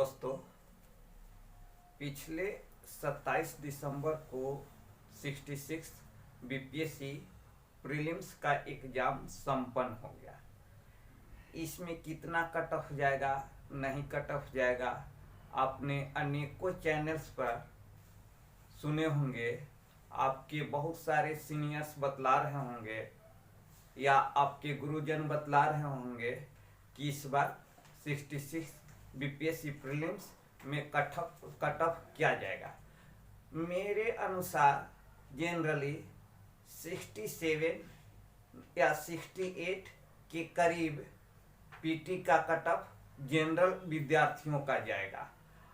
दोस्तों, पिछले 27 दिसंबर को 66 बीपीएससी प्रीलिम्स का एग्ज़ाम संपन्न हो गया। इसमें कितना कट ऑफ जाएगा, नहीं कट ऑफ जाएगा, आपने अनेकों चैनल्स पर सुने होंगे। आपके बहुत सारे सीनियर्स बतला रहे होंगे या आपके गुरुजन बतला रहे होंगे कि इस बार 66 बीपीएससी प्रीलिम्स में कट ऑफ किया जाएगा। मेरे अनुसार जनरली 67 या 68 के करीब पीटी का कट ऑफ जनरल विद्यार्थियों का जाएगा।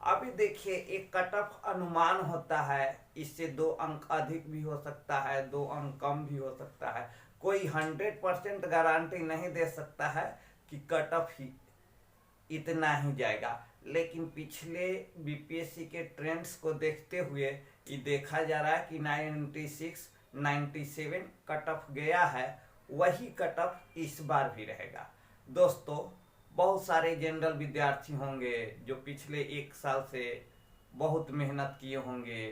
अभी देखिए, एक कट ऑफ अनुमान होता है, इससे 2 अंक अधिक भी हो सकता है, 2 अंक कम भी हो सकता है। कोई 100% गारंटी नहीं दे सकता है कि कट ऑफ ही इतना ही जाएगा। लेकिन पिछले बीपीएससी के ट्रेंड्स को देखते हुए ये देखा जा रहा है कि 96, 97 कट ऑफ गया है, वही कट ऑफ इस बार भी रहेगा। दोस्तों, बहुत सारे जनरल विद्यार्थी होंगे जो पिछले 1 साल से बहुत मेहनत किए होंगे,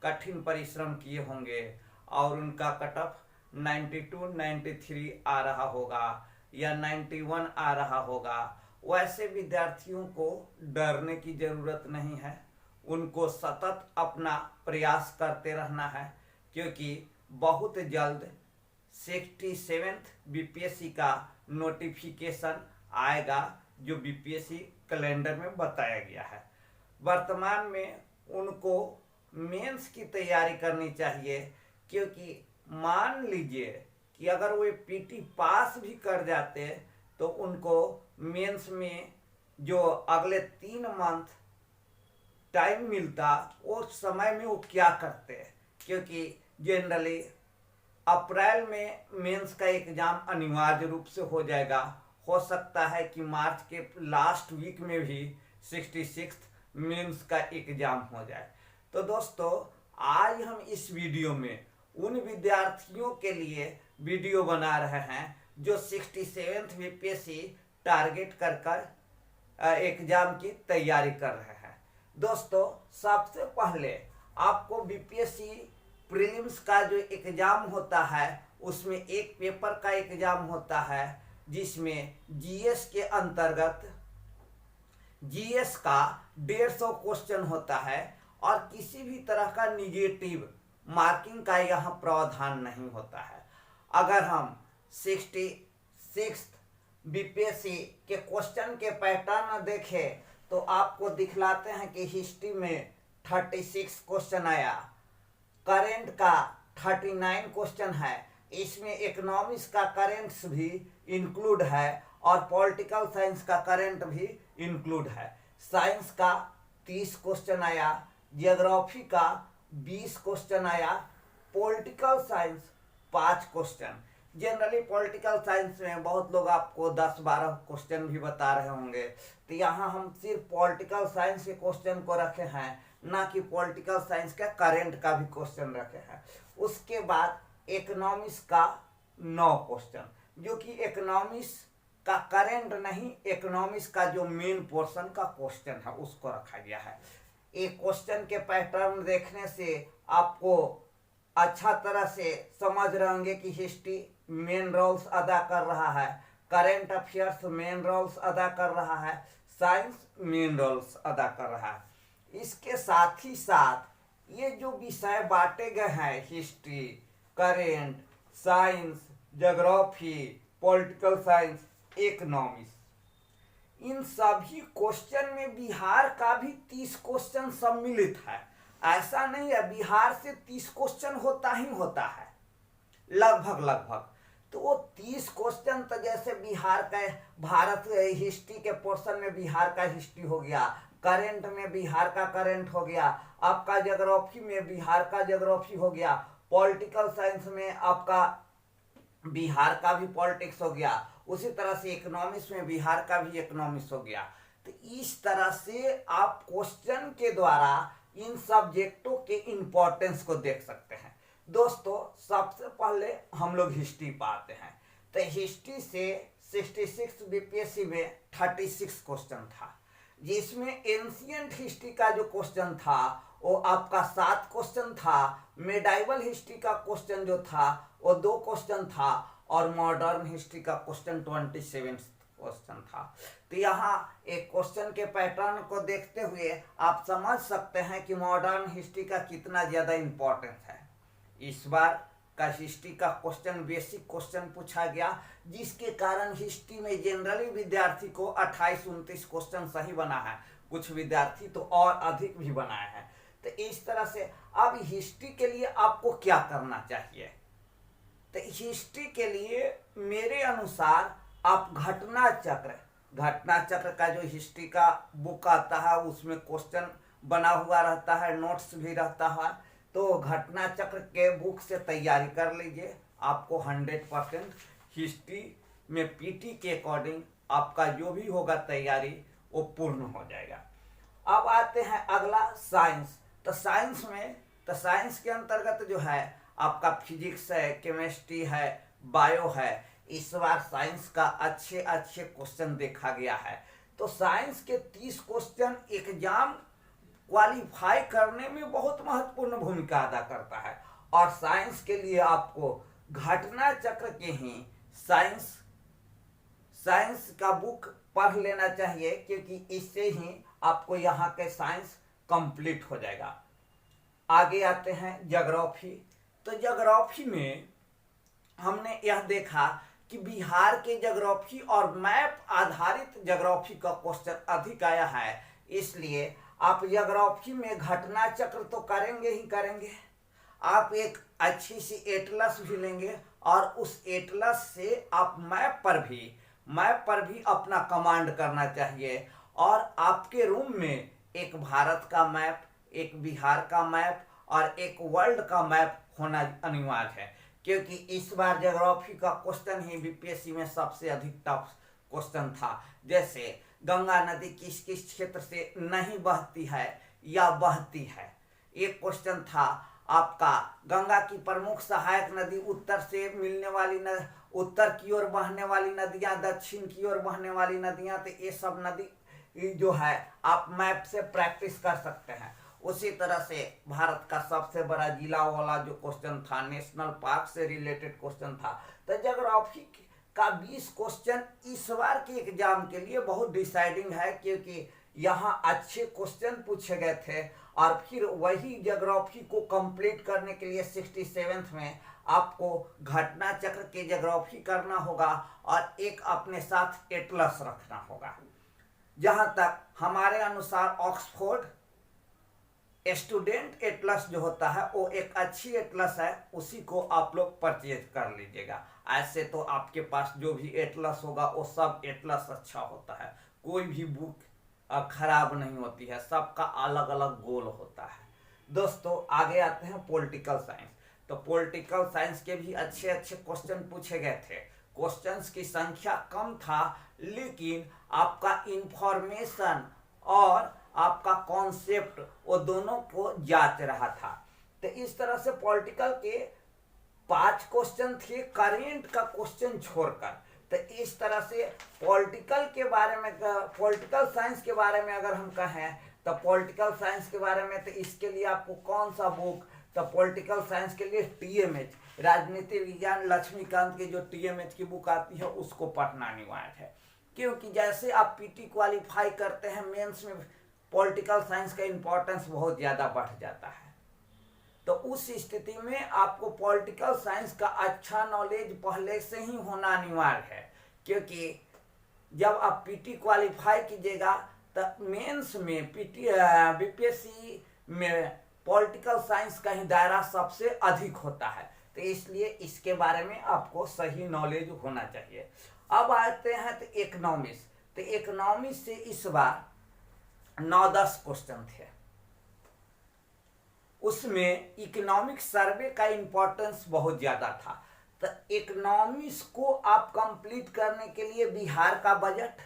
कठिन परिश्रम किए होंगे और उनका कट ऑफ 92, 93 आ रहा होगा या 91 आ रहा होगा। वैसे विद्यार्थियों को डरने की ज़रूरत नहीं है, उनको सतत अपना प्रयास करते रहना है, क्योंकि बहुत जल्द 67th बीपीएससी का नोटिफिकेशन आएगा जो बीपीएससी कैलेंडर में बताया गया है। वर्तमान में उनको मेंस की तैयारी करनी चाहिए, क्योंकि मान लीजिए कि अगर वो पीटी पास भी कर जाते तो उनको मेंस में जो अगले 3 मंथ टाइम मिलता, उस समय में वो क्या करते, क्योंकि जनरली अप्रैल में मेंस का एग्ज़ाम अनिवार्य रूप से हो जाएगा। हो सकता है कि मार्च के लास्ट वीक में भी 66 मेंस का एग्ज़ाम हो जाए। तो दोस्तों, आज हम इस वीडियो में उन विद्यार्थियों के लिए वीडियो बना रहे हैं जो 67th बीपीएससी टारगेट कर एग्ज़ाम की तैयारी कर रहे हैं। दोस्तों, सबसे पहले आपको बीपीएससी प्रीलिम्स का जो एग्ज़ाम होता है उसमें एक पेपर का एग्ज़ाम होता है जिसमें जीएस के अंतर्गत जीएस का 150 क्वेश्चन होता है और किसी भी तरह का निगेटिव मार्किंग का यहाँ प्रावधान नहीं होता है। अगर हम 66 बीपीएससी के क्वेश्चन के पैटर्न देखें तो आपको दिखलाते हैं कि हिस्ट्री में 36 क्वेश्चन आया, करेंट का 39 क्वेश्चन है, इसमें इकोनॉमिक्स का करेंट्स भी इंक्लूड है और पॉलिटिकल साइंस का करेंट भी इंक्लूड है। साइंस का 30 क्वेश्चन आया, जियोग्राफी का 20 क्वेश्चन आया, political science 5 question. Generally political science में बहुत लोग आपको 10-12 क्वेश्चन भी बता रहे होंगे, तो यहाँ हम सिर्फ पॉलिटिकल साइंस के क्वेश्चन को रखे हैं, ना कि पॉलिटिकल साइंस का करेंट का भी क्वेश्चन रखे हैं। उसके बाद इकोनॉमिक्स का 9 क्वेश्चन, जो कि इकोनॉमिक्स का करेंट नहीं, इकोनॉमिक्स का जो मेन पोर्शन का क्वेश्चन है उसको रखा गया है। एक क्वेश्चन के पैटर्न देखने से आपको अच्छा तरह से समझ रहे होंगे कि हिस्ट्री मेन रोल्स अदा कर रहा है, करेंट अफेयर्स मेन रोल्स अदा कर रहा है, साइंस मेन रोल्स अदा कर रहा है। इसके साथ ही साथ ये जो विषय बांटे गए हैं, history, current, science, geography, political science, economics, इन सभी क्वेश्चन में बिहार का भी 30 क्वेश्चन सम्मिलित है। ऐसा नहीं है बिहार से 30 क्वेश्चन होता ही होता है, लगभग। तो वो 30 क्वेश्चन तो जैसे बिहार का भारत हिस्ट्री के पोर्शन में बिहार का हिस्ट्री हो गया, करेंट में बिहार का करेंट हो गया, आपका ज्योग्राफी में बिहार का ज्योग्राफी हो गया, पॉलिटिकल साइंस में आपका बिहार का भी पॉलिटिक्स हो गया, उसी तरह से इकोनॉमिक्स में बिहार का भी इकोनॉमिक्स हो गया। तो इस तरह से आप क्वेश्चन के द्वारा इन सब्जेक्टों के इम्पोर्टेंस को देख सकते हैं। दोस्तों, सबसे पहले हम लोग हिस्ट्री पाते हैं, तो हिस्ट्री से 66 बीपीएससी में 36 क्वेश्चन था। जिसमें एंशियंट हिस्ट्री का जो क्वेश्चन था वो आपका 7 क्वेश्चन था, मेडाइवल हिस्ट्री का क्वेश्चन जो था वो 2 क्वेश्चन था, और मॉडर्न हिस्ट्री का क्वेश्चन 27 क्वेश्चन था। तो यहाँ एक क्वेश्चन के पैटर्न को देखते हुए आप समझ सकते हैं कि मॉडर्न हिस्ट्री का कितना ज्यादा इंपॉर्टेंस है। इस बार का हिस्ट्री का क्वेश्चन बेसिक क्वेश्चन पूछा गया, जिसके कारण हिस्ट्री में जनरली विद्यार्थी को 28-29 क्वेश्चन सही बना है, कुछ विद्यार्थी तो और अधिक भी बनाए हैं। तो इस तरह से अब हिस्ट्री के लिए आपको क्या करना चाहिए? तो हिस्ट्री के लिए मेरे अनुसार आप घटना चक्र का जो हिस्ट्री का बुक आता है उसमें क्वेश्चन बना हुआ रहता है, नोट्स भी रहता है, तो घटना चक्र के बुक से तैयारी कर लीजिए। आपको 100% हिस्ट्री में पीटी के अकॉर्डिंग आपका जो भी होगा तैयारी वो पूर्ण हो जाएगा। अब आते हैं अगला साइंस। तो साइंस के अंतर्गत जो है आपका फिजिक्स है, केमिस्ट्री है, बायो है। इस बार साइंस का अच्छे क्वेश्चन देखा गया है। तो साइंस के 30 क्वेश्चन एग्जाम क्वालिफाई करने में बहुत महत्वपूर्ण भूमिका अदा करता है, और साइंस के लिए आपको घटना चक्र के ही साइंस का बुक पढ़ लेना चाहिए, क्योंकि इससे ही आपको यहाँ के साइंस कंप्लीट हो जाएगा। आगे आते हैं ज्योग्राफी। तो ज्योग्राफी में हमने यह देखा कि बिहार के ज्योग्राफी और मैप आधारित ज्योग्राफी का क्वेश्चन अधिक आया है, इसलिए आप ज्योग्राफी में घटना चक्र तो करेंगे ही करेंगे, आप एक अच्छी सी एटलस भी लेंगे, और उस एटलस से आप मैप पर भी अपना कमांड करना चाहिए। और आपके रूम में एक भारत का मैप, एक बिहार का मैप और एक वर्ल्ड का मैप होना अनिवार्य है, क्योंकि इस बार ज्योग्राफी का क्वेश्चन ही बीपीएससी में सबसे अधिक टफ क्वेश्चन था। जैसे गंगा नदी किस किस क्षेत्र से नहीं बहती है या बहती है, एक क्वेश्चन था आपका। गंगा की प्रमुख सहायक नदी उत्तर से मिलने वाली उत्तर की ओर बहने वाली नदियां, दक्षिण की ओर बहने वाली नदियां, तो ये सब नदी जो है आप मैप से प्रैक्टिस कर सकते हैं। उसी तरह से भारत का सबसे बड़ा जिला वाला जो क्वेश्चन था, नेशनल पार्क से रिलेटेड क्वेश्चन था। तो ज्योग्राफी का 20 क्वेश्चन इस बार के एग्जाम के लिए बहुत डिसाइडिंग है, क्योंकि यहाँ अच्छे क्वेश्चन पूछे गए थे, और फिर वही ज्योग्राफी को कंप्लीट करने के लिए 67th में आपको घटना चक्र के ज्योग्राफी करना होगा, और एक अपने साथ एटलस रखना होगा। जहाँ तक हमारे अनुसार ऑक्सफोर्ड स्टूडेंट एटलस जो होता है वो एक अच्छी एटलस है, उसी को आप लोग परचेज कर लीजिएगा। ऐसे तो आपके पास जो भी एटलस होगा वो सब एटलस अच्छा होता है, कोई भी बुक खराब नहीं होती है, सबका अलग अलग गोल होता है। दोस्तों आगे आते हैं पॉलिटिकल साइंस। तो पॉलिटिकल साइंस के भी अच्छे क्वेश्चन पूछे गए थे। क्वेश्चंस की संख्या कम था, लेकिन आपका इंफॉर्मेशन और आपका कॉन्सेप्ट वो दोनों को जांच रहा था। तो इस तरह से पॉलिटिकल के 5 क्वेश्चन थे करेंट का क्वेश्चन छोड़कर। तो इस तरह से पॉलिटिकल साइंस के बारे में अगर हम कहें तो पॉलिटिकल साइंस के बारे में, तो इसके लिए आपको कौन सा बुक, तो पॉलिटिकल साइंस के लिए टीएमएच राजनीति विज्ञान लक्ष्मीकांत की जो टीएमएच की बुक आती है उसको पढ़ना अनिवार्य है, क्योंकि जैसे आप पीटी क्वालिफाई करते हैं मेंस में पॉलिटिकल साइंस का इंपॉर्टेंस बहुत ज़्यादा बढ़ जाता है। तो उस स्थिति में आपको पॉलिटिकल साइंस का अच्छा नॉलेज पहले से ही होना अनिवार्य है, क्योंकि जब आप पीटी क्वालिफाई कीजिएगा तो मेंस में बीपीएससी में पॉलिटिकल साइंस का ही दायरा सबसे अधिक होता है। तो इसलिए इसके बारे में आपको सही नॉलेज होना चाहिए। अब आते हैं तो इकोनॉमिक्स। तो इकोनॉमिक्स से इस बार 9-10 क्वेश्चन थे, उसमें इकोनॉमिक सर्वे का इंपॉर्टेंस बहुत ज्यादा था। तो इकोनॉमिक्स को आप कंप्लीट करने के लिए बिहार का बजट,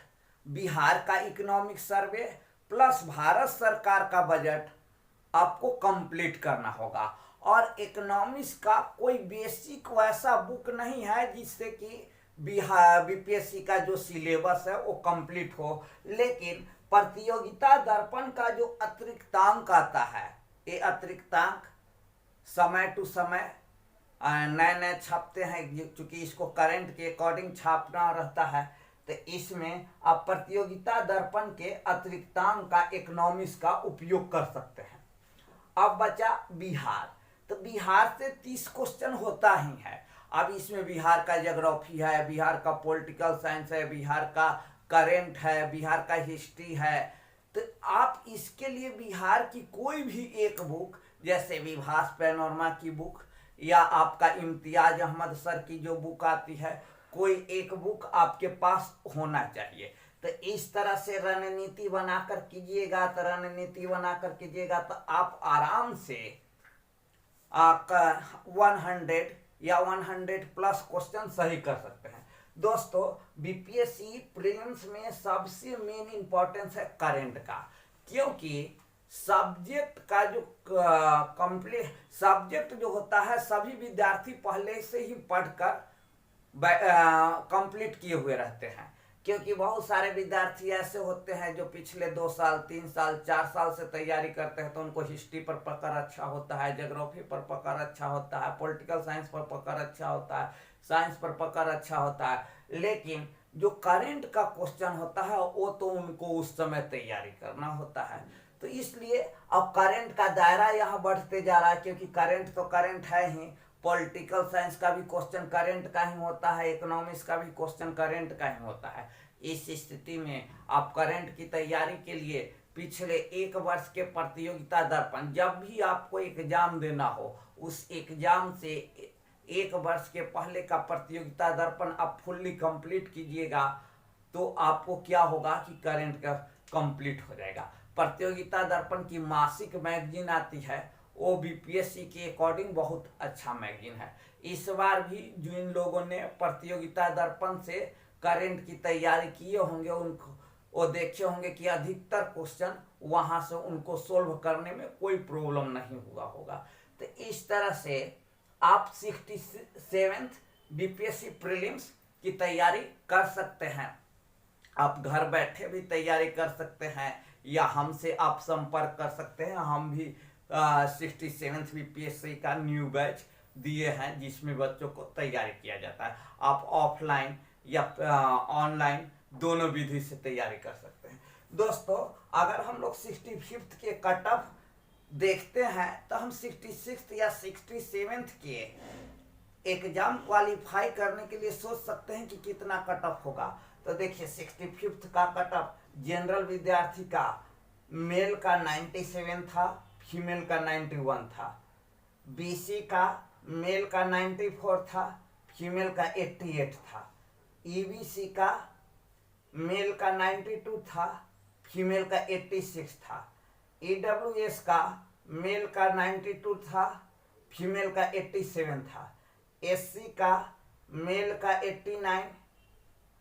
बिहार का इकोनॉमिक सर्वे प्लस भारत सरकार का बजट आपको कंप्लीट करना होगा। और इकोनॉमिक्स का कोई बेसिक वैसा बुक नहीं है जिससे कि बिहार बीपीएससी का जो सिलेबस है वो कंप्लीट हो, लेकिन प्रतियोगिता दर्पण का जो अतिरिक्तांक आता है, ये अतिरिक्तांक समय टू समय नए नए छापते हैं, चूंकि इसको करंट के अकॉर्डिंग छापना रहता है, तो इसमें आप प्रतियोगिता दर्पण के अतिरिक्तांक का इकोनॉमिक्स का उपयोग कर सकते हैं। अब बचा बिहार, तो बिहार से 30 क्वेश्चन होता ही है। अब इसमें बिहार का ज्योग्राफी है, बिहार का पॉलिटिकल साइंस है, बिहार का करेंट है, बिहार का हिस्ट्री है। तो आप इसके लिए बिहार की कोई भी एक बुक, जैसे विभास पैनोरमा की बुक या आपका इम्तियाज अहमद सर की जो बुक आती है, कोई एक बुक आपके पास होना चाहिए। तो इस तरह से रणनीति बनाकर कीजिएगा, तो रणनीति बनाकर कीजिएगा तो आप आराम से 100 या 100 प्लस क्वेश्चन सही कर सकते हैं। दोस्तों, बीपीएससी प्रीलिम्स में सबसे मेन इंपॉर्टेंस है करंट का, क्योंकि सब्जेक्ट का जो कंप्लीट सब्जेक्ट जो होता है सभी विद्यार्थी पहले से ही पढ़कर कंप्लीट किए हुए रहते हैं। क्योंकि बहुत सारे विद्यार्थी ऐसे होते हैं जो पिछले 2 साल 3 साल 4 साल से तैयारी करते हैं, तो उनको हिस्ट्री पर पकड़ अच्छा होता है, ज्योग्राफी पर पकड़ अच्छा होता है, पॉलिटिकल साइंस पर पकड़ अच्छा होता है, साइंस पर पकड़ अच्छा होता है, लेकिन जो करंट का क्वेश्चन होता है वो तो उनको उस समय तैयारी करना होता है। तो इसलिए अब करंट का दायरा यहाँ बढ़ते जा रहा है, क्योंकि करंट तो करंट है ही, पॉलिटिकल साइंस का भी क्वेश्चन करंट का ही होता है, इकोनॉमिक्स का भी क्वेश्चन करंट का ही होता है। इस स्थिति में आप करंट की तैयारी के लिए पिछले 1 वर्ष के प्रतियोगिता दर्पण, जब भी आपको एग्जाम देना हो उस एग्जाम से 1 वर्ष के पहले का प्रतियोगिता दर्पण आप फुल्ली कंप्लीट कीजिएगा, तो आपको क्या होगा कि करंट का कंप्लीट हो जाएगा। प्रतियोगिता दर्पण की मासिक मैगजीन आती है, वो बीपीएससी के अकॉर्डिंग बहुत अच्छा मैगजीन है। इस बार भी जिन लोगों ने प्रतियोगिता दर्पण से करंट की तैयारी किए होंगे, उनको वो देखे होंगे कि अधिकतर क्वेश्चन वहां से उनको सोल्व करने में कोई प्रॉब्लम नहीं हुआ होगा। तो इस तरह से आप 67th बीपीएससी प्रीलिम्स की तैयारी कर सकते हैं। आप घर बैठे भी तैयारी कर सकते हैं या हमसे आप संपर्क कर सकते हैं। हम भी 67th बीपीएससी का न्यू बैच दिए हैं, जिसमें बच्चों को तैयारी किया जाता है। आप ऑफलाइन या ऑनलाइन दोनों विधि से तैयारी कर सकते हैं। दोस्तों, अगर हम लोग 65th के कट ऑफ देखते हैं तो हम 66th या 67th के एग्जाम क्वालिफाई करने के लिए सोच सकते हैं कि कितना कट ऑफ होगा। तो देखिए, 65th का कट ऑफ जनरल विद्यार्थी का मेल का 97 था, फीमेल का 91 था। बीसी का मेल का 94 था, फीमेल का 88 था। ईबीसी का मेल का 92 था, फीमेल का 86 था। ईडब्ल्यूएस का मेल का 92 था, फीमेल का 87 था। एससी का मेल का 89,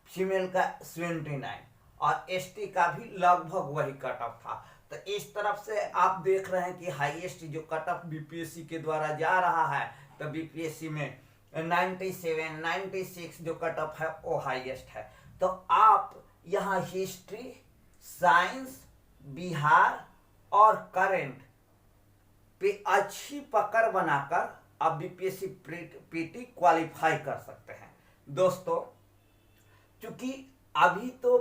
फीमेल का 79 और एसटी का भी लगभग वही कट ऑफ था। तो इस तरफ से आप देख रहे हैं कि हाईएस्ट जो कट ऑफ बीपीएससी के द्वारा जा रहा है, तो बीपीएससी में 97, 96 जो कट ऑफ है वो हाईएस्ट है। तो आप यहाँ हिस्ट्री, साइंस, बिहार और करंट पे अच्छी पकड़ बनाकर आप बीपीएससी पीटी क्वालिफाई कर सकते हैं। दोस्तों, चूंकि अभी तो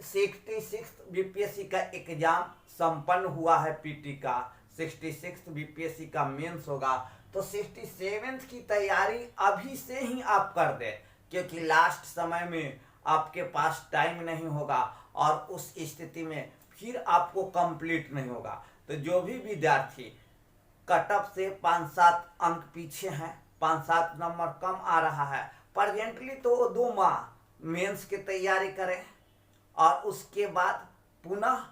66 बीपीएससी का एग्जाम संपन्न हुआ है, पीटी का 66 बीपीएससी का मेंस होगा, तो 67th की तैयारी अभी से ही आप कर दें, क्योंकि लास्ट समय में आपके पास टाइम नहीं होगा और उस स्थिति में फिर आपको कंप्लीट नहीं होगा। तो जो भी विद्यार्थी कट ऑफ से 5-7 अंक पीछे हैं, 5-7 नंबर कम आ रहा है प्रेजेंटली, तो 2 माह मेंस की तैयारी करें और उसके बाद पुनः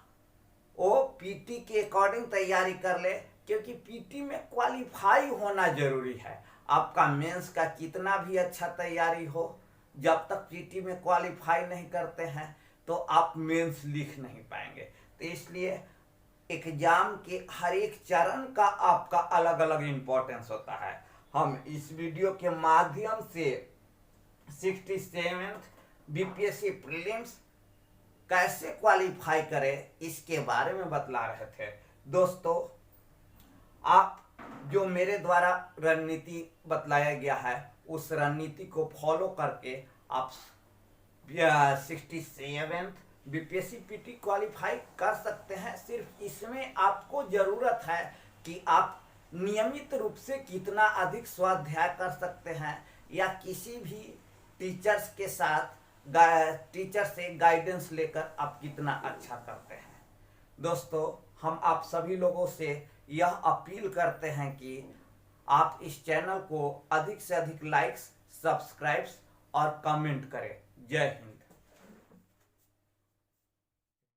वो पीटी के अकॉर्डिंग तैयारी कर ले, क्योंकि पीटी में क्वालिफाई होना जरूरी है। आपका मेंस का कितना भी अच्छा तैयारी हो, जब तक पीटी में क्वालिफाई नहीं करते हैं तो आप मेंस लिख नहीं पाएंगे। तो इसलिए एग्जाम के हर एक चरण का आपका अलग अलग इम्पोर्टेंस होता है। हम इस वीडियो के माध्यम से 67th बीपीएससी प्रीलिम्स कैसे क्वालिफाई करें इसके बारे में बतला रहे थे। दोस्तों, आप जो मेरे द्वारा रणनीति बतलाया गया है उस रणनीति को फॉलो करके आप 67th बीपीएससी पीटी क्वालिफाई कर सकते हैं। सिर्फ इसमें आपको जरूरत है कि आप नियमित रूप से कितना अधिक स्वाध्याय कर सकते हैं या किसी भी टीचर्स के साथ टीचर से गाइडेंस लेकर आप कितना अच्छा करते हैं। दोस्तों, हम आप सभी लोगों से यह अपील करते हैं कि आप इस चैनल को अधिक से अधिक लाइक्स, सब्सक्राइब्स और कमेंट करें। जय हिंद।